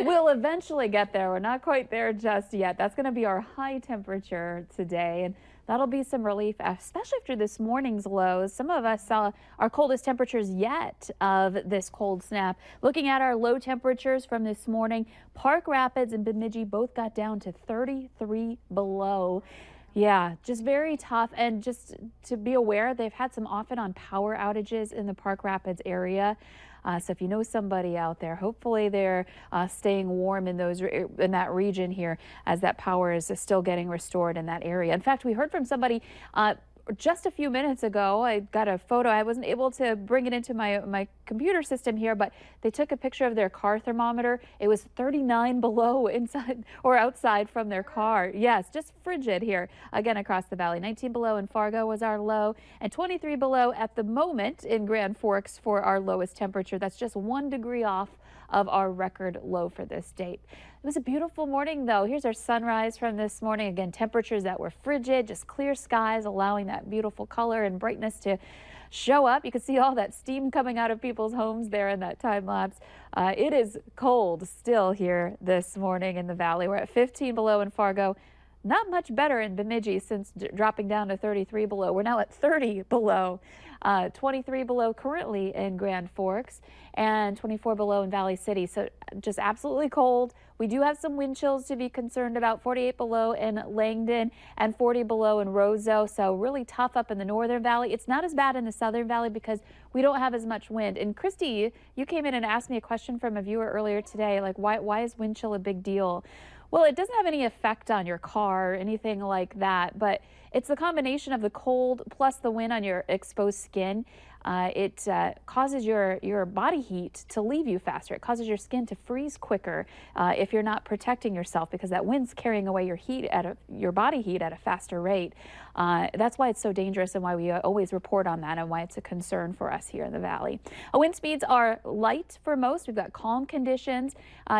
We'll eventually get there. We're not quite there just yet. That's going to be our high temperature today, and that'll be some relief, especially after this morning's lows. Some of us saw our coldest temperatures yet of this cold snap. Looking at our low temperatures from this morning, Park Rapids and Bemidji both got down to 33 below. Yeah, just very tough. And just to be aware, they've had some off and on power outages in the Park Rapids area. So if you know somebody out there, hopefully they're staying warm in that region here as that power is still getting restored in that area. In fact, we heard from somebody just a few minutes ago. I got a photo. I wasn't able to bring it into my computer system here, but they took a picture of their car thermometer. It was 39 below inside or outside from their car. Yes, just frigid here again across the valley. 19 below in Fargo was our low, and 23 below at the moment in Grand Forks for our lowest temperature. That's just 1 degree off of our record low for this date. It was a beautiful morning, though. Here's our sunrise from this morning. Again, temperatures that were frigid, just clear skies, allowing that beautiful color and brightness to show up. You can see all that steam coming out of people's homes there in that time lapse. It is cold still here this morning in the valley. We're at 15 below in Fargo. Not much better in Bemidji since dropping down to 33 below. We're now at 30 below, 23 below currently in Grand Forks, and 24 below in Valley City. So just absolutely cold. We do have some wind chills to be concerned about. 48 below in Langdon and 40 below in Roseau. So really tough up in the northern valley. It's not as bad in the southern valley because we don't have as much wind. And Kristi, you came in and asked me a question from a viewer earlier today, like why is wind chill a big deal? Well, it doesn't have any effect on your car or anything like that, but it's the combination of the cold plus the wind on your exposed skin. It causes your body heat to leave you faster. It causes your skin to freeze quicker if you're not protecting yourself, because that wind's carrying away your body heat at a faster rate. That's why it's so dangerous and why we always report on that and why it's a concern for us here in the valley. Wind speeds are light for most. We've got calm conditions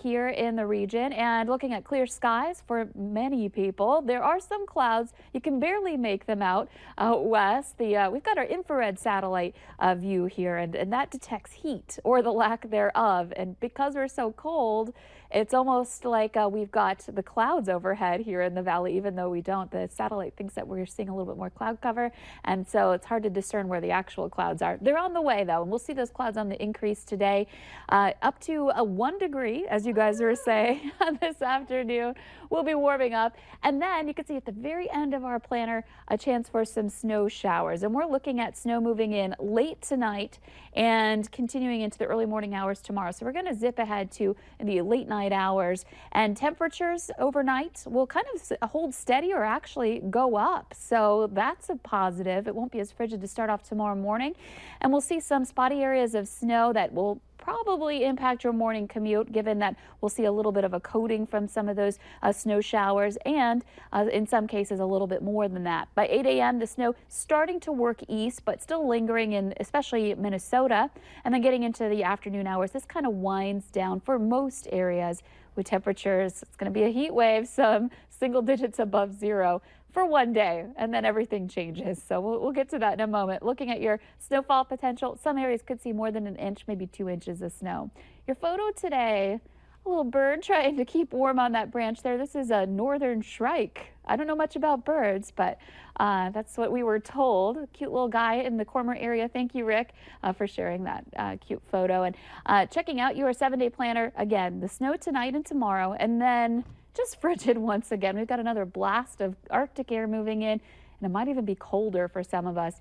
here in the region, and looking at clear skies for many people. There are some clouds. You can barely make them out west. We've got our infrared satellite view here, and that detects heat or the lack thereof. And because we're so cold, it's almost like we've got the clouds overhead here in the valley, even though we don't. The satellite thinks that we're seeing a little bit more cloud cover, and so it's hard to discern where the actual clouds are. They're on the way, though, and we'll see those clouds on the increase today, up to 1 degree, as you guys were saying, this afternoon. We'll be warming up, and then you can see at the very end of our planner a chance for some snow showers, and we're looking at snow moving in late tonight and continuing into the early morning hours tomorrow. So we're going to zip ahead to the late night hours, and temperatures overnight will kind of hold steady or actually go up. So that's a positive. It won't be as frigid to start off tomorrow morning, and we'll see some spotty areas of snow that will probably impact your morning commute, given that we'll see a little bit of a coating from some of those snow showers, and in some cases a little bit more than that. By 8 a.m. the snow starting to work east, but still lingering in especially Minnesota, and then getting into the afternoon hours, this kind of winds down for most areas with temperatures. It's going to be a heat wave, some single digits above zero for one day, and then everything changes. So we'll get to that in a moment. Looking at your snowfall potential, some areas could see more than an inch, maybe 2 inches of snow. Your photo today, a little bird trying to keep warm on that branch there. This is a northern shrike. I don't know much about birds, but that's what we were told. Cute little guy in the Cormer area. Thank you, Rick, for sharing that cute photo. And checking out your 7-day planner. Again, the snow tonight and tomorrow, and then just frigid once again. We've got another blast of Arctic air moving in, and it might even be colder for some of us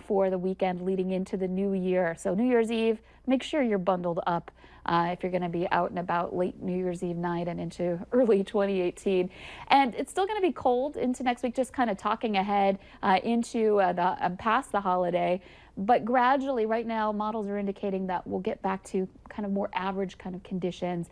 for the weekend leading into the new year. So New Year's Eve, make sure you're bundled up if you're going to be out and about late New Year's Eve night and into early 2018. And it's still going to be cold into next week, just kind of talking ahead into past the holiday. But gradually, right now, models are indicating that we'll get back to kind of more average kind of conditions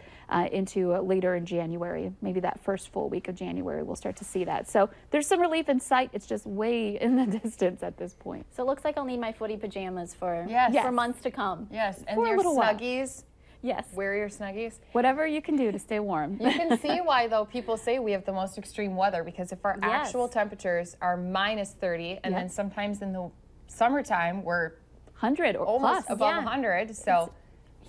into later in January. Maybe that first full week of January, we'll start to see that. So there's some relief in sight. It's just way in the distance at this point. So it looks like I'll need my footy pajamas for months to come. Yes, and for your Snuggies. Yes. Wear your Snuggies. Whatever you can do to stay warm. You can see why, though, people say we have the most extreme weather, because if our actual temperatures are minus 30, and then sometimes in the summertime we're 100 or almost plus. above 100, so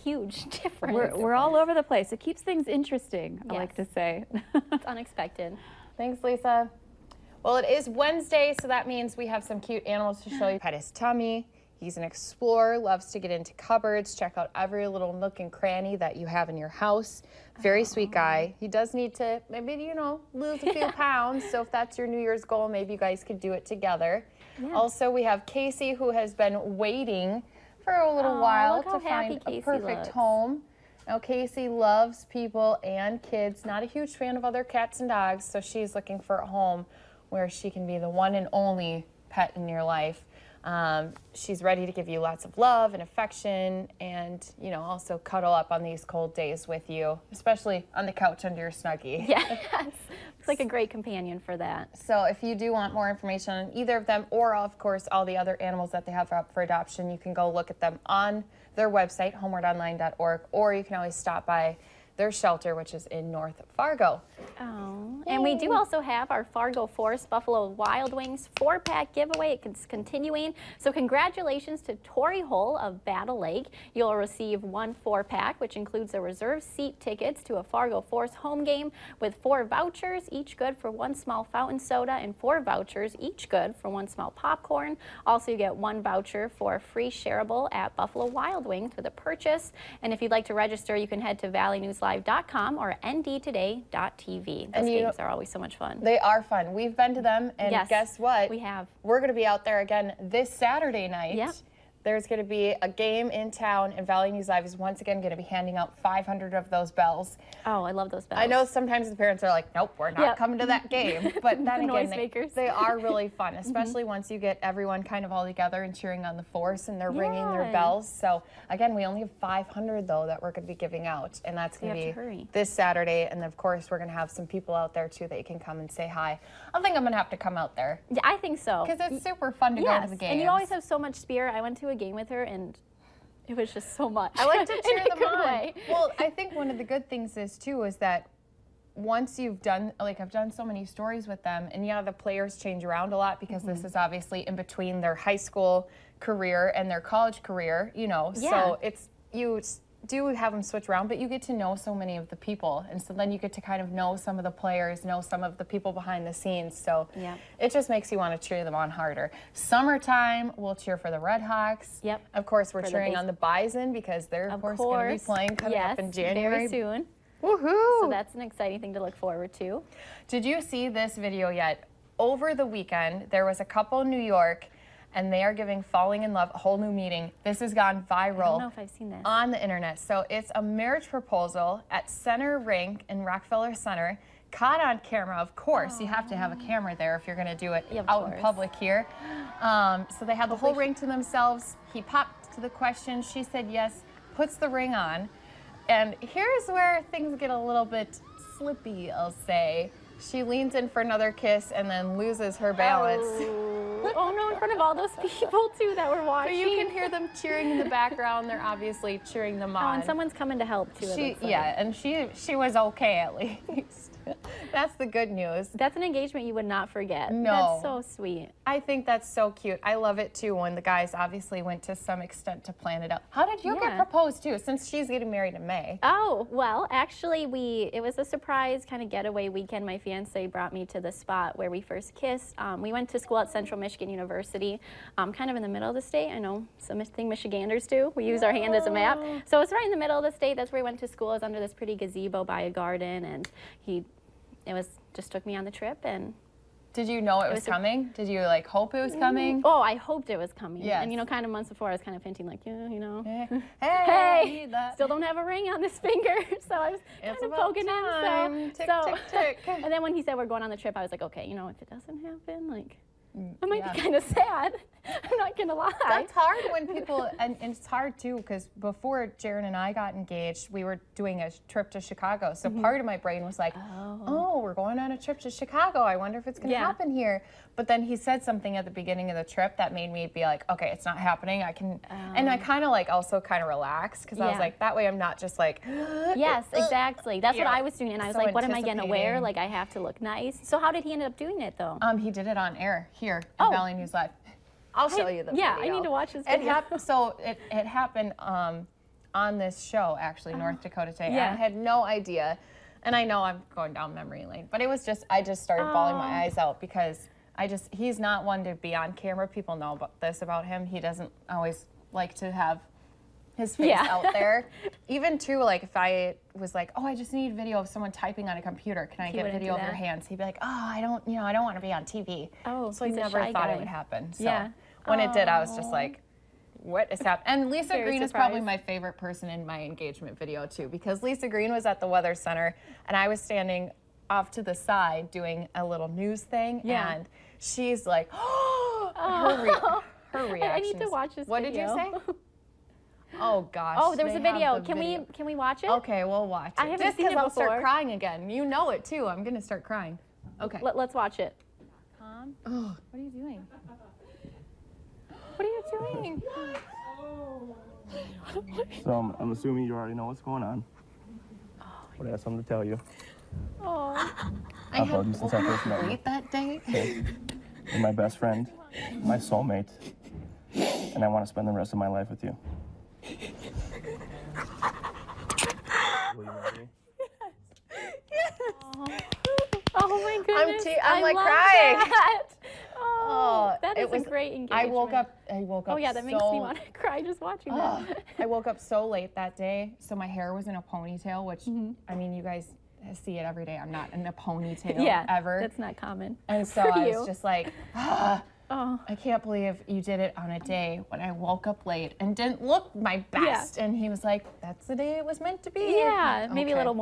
huge difference. We're all over the place. It keeps things interesting, I like to say. It's unexpected. Thanks, Lisa. Well, it is Wednesday, so that means we have some cute animals to show you. Pet is Tummy. He's an explorer, loves to get into cupboards, check out every little nook and cranny that you have in your house. Very sweet guy. He does need to maybe, you know, lose a few pounds. So if that's your New Year's goal, maybe you guys could do it together. Yes. Also, we have Casey, who has been waiting for a little while to find a perfect home. Now, Casey loves people and kids, not a huge fan of other cats and dogs, so she's looking for a home where she can be the one and only pet in your life. She's ready to give you lots of love and affection and, you know, also cuddle up on these cold days with you, especially on the couch under your Snuggie. Yes, it's like a great companion for that. So if you do want more information on either of them or, of course, all the other animals that they have up for adoption, you can go look at them on their website, homewardonline.org, or you can always stop by their shelter, which is in North Fargo. Oh, and we do also have our Fargo Forest Buffalo Wild Wings 4-pack giveaway. It's continuing. So congratulations to Tori Hull of Battle Lake. You'll receive one 4-pack, which includes the reserved seat tickets to a Fargo Forest home game with 4 vouchers, each good for 1 small fountain soda, and 4 vouchers, each good for 1 small popcorn. Also, you get 1 voucher for free shareable at Buffalo Wild Wings with a purchase. And if you'd like to register, you can head to valleynewslive.com or ndtoday.tv. Those games are always so much fun. They are fun. We've been to them, and guess what? We have. We're going to be out there again this Saturday night. Yep. There's going to be a game in town, and Valley News Live is once again going to be handing out 500 of those bells. Oh, I love those bells. I know sometimes the parents are like, nope, we're not coming to that game. But then again, they are really fun, especially once you get everyone kind of all together and cheering on the force, and they're ringing their bells. So, again, we only have 500, though, that we're going to be giving out, and that's going to be this Saturday. And, of course, we're going to have some people out there, too, that you can come and say hi. I think I'm going to have to come out there. Yeah, I think so. Because it's super fun to go to the games. And you always have so much spirit. I went to a game with her, and it was just so much. I like to cheer them on. Well, I think one of the good things is, too, is that once you've done, like I've done so many stories with them, and the players change around a lot because this is obviously in between their high school career and their college career, you know. So it's, you do have them switch around, but you get to know so many of the people, and so then you get to kind of know some of the players, know some of the people behind the scenes, so it just makes you want to cheer them on harder. Summertime, we'll cheer for the Red Hawks. Yep. Of course, we're cheering on the Bison because they're, of course going to be playing coming up in January. Very soon. Woohoo! So that's an exciting thing to look forward to. Did you see this video yet? Over the weekend, there was a couple in New York, and they are giving Falling in Love a whole new meaning. This has gone viral. I don't know if I've seen this. On the internet. So it's a marriage proposal at Center Rink in Rockefeller Center. Caught on camera, of course. You have to have a camera there if you're going to do it out in public here. So they had the whole ring to themselves. He popped to the question. She said yes, puts the ring on. And here's where things get a little bit slippy, I'll say. She leans in for another kiss and then loses her balance. Oh no, in front of all those people too that were watching. But you can hear them cheering in the background. They're obviously cheering them on. Oh, and someone's coming to help too. And she was okay at least. That's the good news. That's an engagement you would not forget. No. That's so sweet. I think that's so cute. I love it too when the guys obviously went to some extent to plan it out. How did you get proposed to, since she's getting married in May? Oh, well, actually it was a surprise kind of getaway weekend. My fiance brought me to the spot where we first kissed. We went to school at Central Michigan University, kind of in the middle of the state. I know something Michiganders do. We use our hand as a map. So it's right in the middle of the state. That's where we went to school. It was under this pretty gazebo by a garden, and just took me on the trip. And did you know it was coming? Did you like hope it was coming? Oh, I hoped it was coming. Yes. And kind of months before I was kind of hinting like, hey, still don't have a ring on this finger. So I was kind of poking him. Tick, tick, tick. And then when he said we're going on the trip, I was like, okay, if it doesn't happen, like, I might be kind of sad. I'm not going to lie. That's hard when people, and it's hard too, because before Jaron and I got engaged, we were doing a trip to Chicago. So part of my brain was like, oh, we're going on a trip to Chicago. I wonder if it's going to happen here. But then he said something at the beginning of the trip that made me be like, okay, it's not happening. I can, and I kind of also kind of relaxed, because I was like, that way I'm not just like, yes, exactly. That's what I was doing. And I was like, what am I going to wear? Like, I have to look nice. So how did he end up doing it though? He did it on air here at Valley News Live. I'll show you the video. Yeah, I need to watch this video. So it happened on this show, actually, North Dakota Today. Yeah. I had no idea. And I know I'm going down memory lane, but it was just, I just started bawling my eyes out because he's not one to be on camera. People know about him. He doesn't always like to have his face out there. Even too, like if I was like, oh, I just need video of someone typing on a computer. Can I get video of your hands? He'd be like, oh, I don't want to be on TV. Oh, so I never thought it would happen. So when Yeah. it did, I was just like, what is happening? And Lisa Very Green is surprised. probably my favorite person in my engagement video too, because Lisa Green was at the Weather Center and I was standing off to the side doing a little news thing, and she's like, her reaction. I need to watch this What video. did you say? Oh gosh. Oh, there was they a have video. the Can we watch it? Okay, we'll watch it. I haven't Just seen it because I'll before. start crying again. You know it too. I'm gonna start crying. Okay. Let's watch it. Oh. What are you doing? What are you doing? So I'm assuming you already know what's going on. But I have something to tell you. Oh, I I've loved you since I first met you. late that day. You're my best friend, my soulmate, and I want to spend the rest of my life with you. Will you marry me? oh my goodness! I'm like love crying. That. Oh, Oh, that it is was- a great engagement. I woke up. Oh yeah, that makes me want to cry just watching that. I woke up so late that day, so my hair was in a ponytail, which I mean, you guys see it every day. I'm not in a ponytail ever. That's not common. And so for I you. was just like, I can't believe you did it on a day when I woke up late and didn't look my best. And he was like, that's the day it was meant to be. Yeah, maybe a Okay. little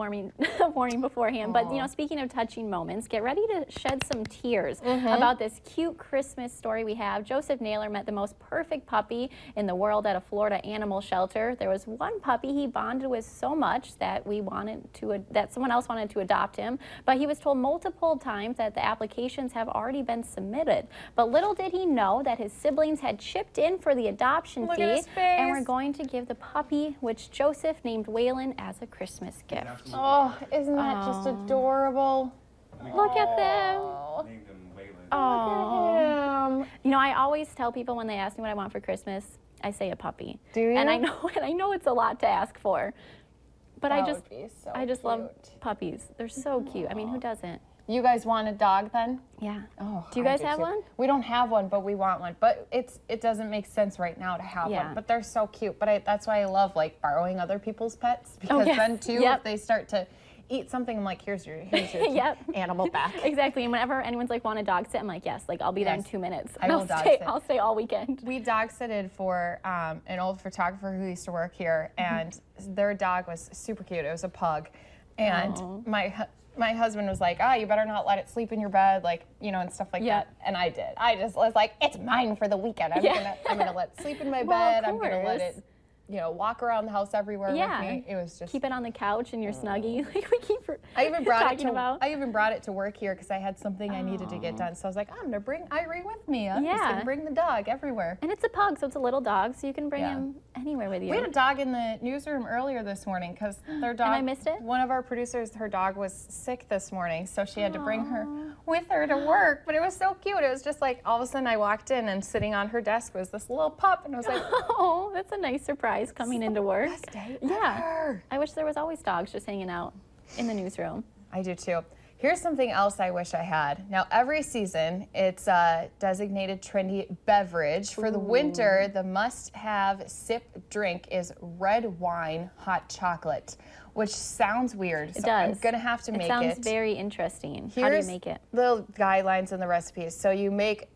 warning beforehand. But, you know, speaking of touching moments, get ready to shed some tears about this cute Christmas story we have. Joseph Naylor met the most perfect puppy in the world at a Florida animal shelter. There was one puppy he bonded with so much that that someone else wanted to adopt him. But he was told multiple times that the applications have already been submitted. But little did he know that his siblings had chipped in for the adoption fee and were going to give the puppy, which Joseph named Waylon, as a Christmas gift. Oh, isn't that just adorable? Look at them. Named him Waylon. Oh. Him. You know, I always tell people when they ask me what I want for Christmas, I say a puppy. Do you? And I know it's a lot to ask for. But That I just would be so love cute. puppies. They're so cute. I mean, who doesn't? You guys want a dog then? Yeah. Oh, Do you guys have too. one? We don't have one, but we want one. But it doesn't make sense right now to have Yeah. one. But they're so cute. But that's why I love like borrowing other people's pets, because yes. then too, Yep. if they start to eat something, I'm like, here's your Yep. animal back. Exactly. And whenever anyone's like, want a dog sit, I'm like, yes, like I'll be there in Yes. 2 minutes. I And will dog stay, sit. I'll stay all weekend. We dog sitted for an old photographer who used to work here, and their dog was super cute. It was a pug, and my husband was like, you better not let it sleep in your bed, like, you know, and stuff like that. And I did. I just was like, it's mine for the weekend. I'm gonna let it sleep in my Well, bed. of I'm gonna let course. it, you know, walk around the house everywhere with me. It was just. Keep it on the couch in your snuggie, like we keep I even brought it talking to. about. I even brought it to work here because I had something I needed to get done. So I was like, I'm gonna bring Irie with me. I'm just Yeah. gonna bring the dog everywhere. And it's a pug, so it's a little dog, so you can bring Yeah. him anywhere with you. We had a dog in the newsroom earlier this morning because their dog. And I missed it? One of our producers, her dog was sick this morning, so she had to bring her with her to work. But it was so cute. It was just like all of a sudden I walked in and sitting on her desk was this little pup, and I was like, Oh, that's a nice surprise coming into work. best day Yeah. ever. I wish there was always dogs just hanging out in the newsroom. I do too. Here's something else I wish I had. Now, every season, it's a designated trendy beverage. For the winter, the must-have sip drink is red wine hot chocolate, which sounds weird. It So I'm does. gonna have to make it. It sounds very interesting. How do you Here's make it? the guidelines and the recipes. So you make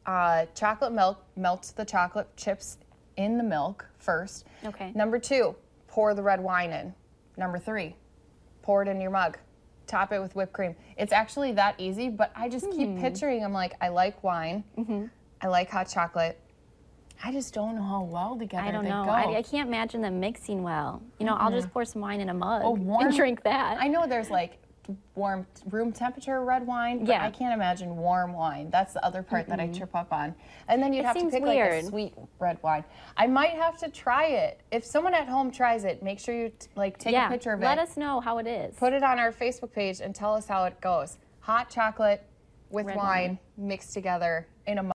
chocolate milk, melt the chocolate chips in the milk first. Okay. Number 2, pour the red wine in. Number 3, pour it in your mug. Top it with whipped cream. It's actually that easy, but I just keep picturing, I'm like, I like wine. I like hot chocolate. I just don't know how well together I don't they know. go. I can't imagine them mixing well. You know, I'll just pour some wine in a mug warm- and drink that. I know there's like warm room temperature red wine, but Yeah. I can't imagine warm wine. That's the other part that I trip up on. And then you'd It have to seems pick like a weird. sweet red wine. I might have to try it. If someone at home tries it, make sure you take a picture of let it. us know how it is. Put it on our Facebook page and tell us how it goes. Hot chocolate with Red wine mixed together in a mug.